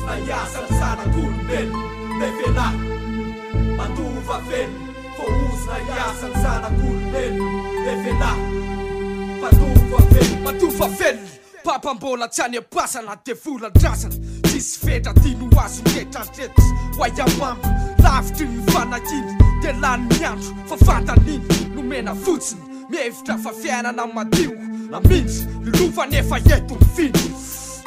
na iasan'ny zanak'olombelo le vela matova velo fohozina iasan'ny zanak'olombelo le vela matova velo papambola tsy any apasana de volan-drasana tsisy vedra tino azo ngetratretra hoaiamamba lavitry ny fanakiny de lany andro fa fantaniny nomena fotsiny mihevitra fa fiainana madio namindry lilova nefa eto mifindry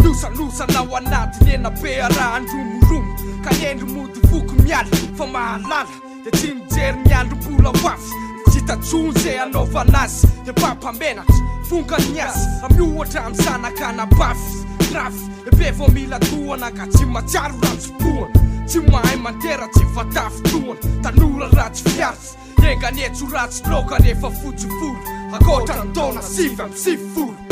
losanosana ao anatiny ena be araha andromoromo ka endry mody voky miala fa mahalala de tsy mijery miandrom-bola hoavy tsy tatsony zay anaovana azy de pampamenatra fongany azy amiohatra amin'ny zanak'anabafy rafy ebe vao mila tohana ka tsy matsiaro ratso-pohana tsy mahay mantera tsy vatafy-tohana tanora ratsy fiarsy enganetso ratsy loka rehefa fotsifolo akoatra ny taona 5 amby 9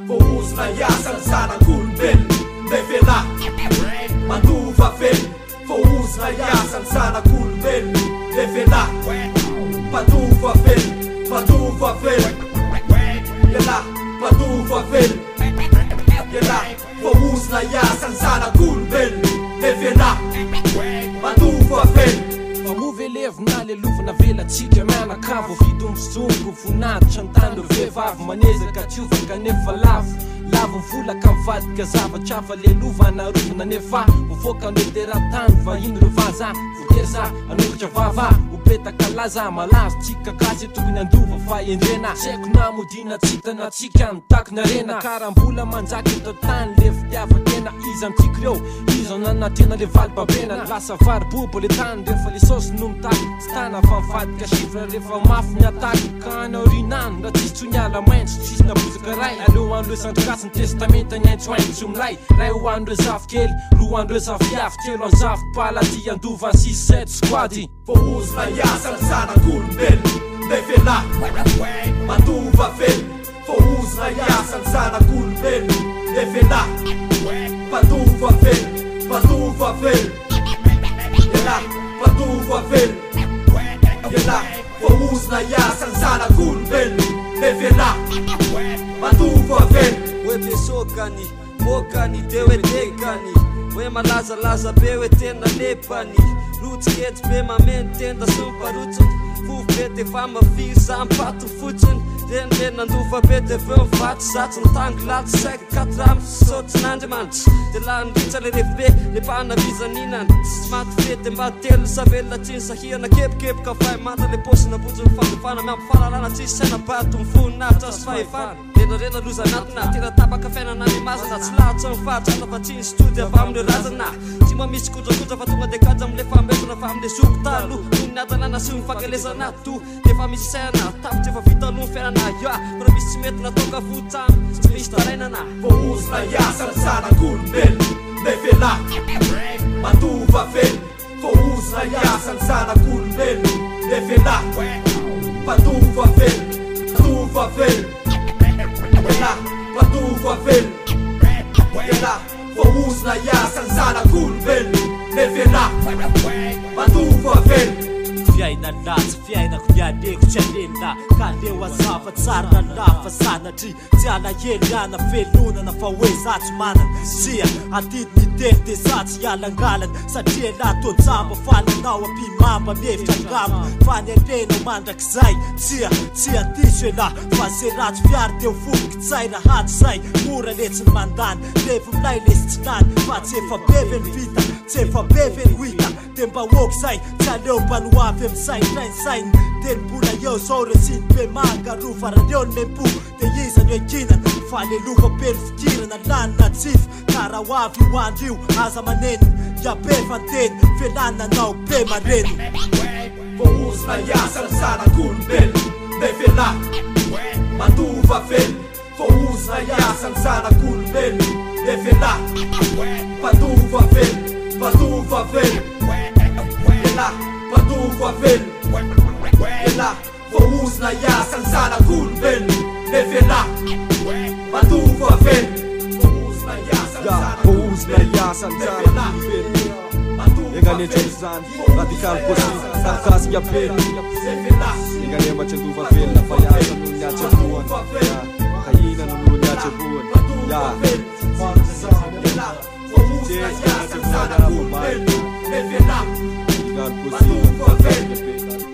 fohozina iasan'ny zanak'olombelo le vela matova velo fohozina iasan'ny zanak'olombelo le vela matova velo yela matova velo yela fohozina iasan'ny zanak'olombelo le vela matova velo Elevina le lovina velatsika mianakavo vido mizongo voninahitra ny tany ro vehivavy manezaka tiovaka nefa lavo lavo mivolaka mivadika zavatra fa le lova narovina nefa mivoaka noteratany vahiny reo vaza votery za anokatra vava upetaka laza malazo tsika kasy tokony andova fa endrena saiko namodina tsitana tsika nitakina rena karambola manjaka eto tany le fitiavakena izy amitsika reo izy nanatena le valibabena lasa varibobo le tany rehefa le sosy no mitaky tsy tana fa mivadika chifra rehefa mafy miataky ka anaorinany raha tsisy tsoniala maintso tsisy nabozaka ray aleo andro esandrokasiny testamenta ny aintsoaintso milay ray ho andro ezavykely roa andro ezaviavy telo anzavy palady andova 6-7 squady fohozina iasan'ny zanak'olombelo le vela matova velo fohozina iasan'ny zanak'olombelo le vela matova velo yela matova velo yela fohozina iasan'ny zanak'olombelo le vela matova velo hoe besokany mokany de hoe tekany hoe malazalaza be hoe tena lepany rotsiketsy be mameno tenda sy miparotsony fovy be de fa mafiry za mipato fotsiny de nandofa be de veo mivatsy zatsy ny tangy latsy saika 4 amy sotsin'andriamanitra de la nritsa le refi be le mpahanavizan'inany tsy maty fety mba telo savelona tsy ny sahirana kepikepoka fa manta le posina botsiny fandofana miampifalalana tsisy saina bato mivoninahitra sy fahefana renarena loza anatina tena tapaka fiainana ny mazana tsy lahatsa mifahatrana fa tsy ny stody avy amile razana tsy mamisy kodrakotra fa tonga de kaja amile fambezana fa amile zoko talo no niatanana sy mifankalezana to defa misy saina tapitra efa vitaloha fiainana ya raha misy tsy mety natoka votsany tsy misy tarainana fohozina iasan'ny zanak'olombelo le vela matova velo fohozina iasan'ny zanak'olombelo le vela matova velo yela matova velo yela fohozina iasan'ny zanak'olombelo le vela matova velo fiaina latsy fiainako nialeko tsy alelona ka leo azava tsara lafa sanatry tsy alahelo iana felonana fa hoe zatsy manana sia atidy mitely de zatsy ialangalana satria latonjamba falanao ampimamba mihevitra ngamba fa ny alena mandrakizay tsy adiso ela fa se ratsy fiary deo foboky tsay rahatsy zay mora letsiny mandany rehefa milay lesy tsy lany fa tsy efa beve ny vita tsy efa beve ny hoita de mba hoako zay tsy aleo mpanoavy am'saintrainsainy de nibola eo zao resiny be mangaro faraleo ny mempo de izany hoe kinana fa le lova pelo fikirana lany na tsify kara hoavy io andro io aza maneny iabe fanteny felananao be mareny fohozina iasan'ny zanak'olombelo le vela matova velo fohozina iasan'ny zanak'olombelo le vela matova velo yela matova velo yela fohozina iasan'ny zanak'olombelo le vela matova velo fohozina iasan'ny zanak'olombelo enganetran'izany radikal kosi tarikasika be enganematra andova velona fa iasa no niatsaboana kahina no niatsaboana ya Radikal Posi,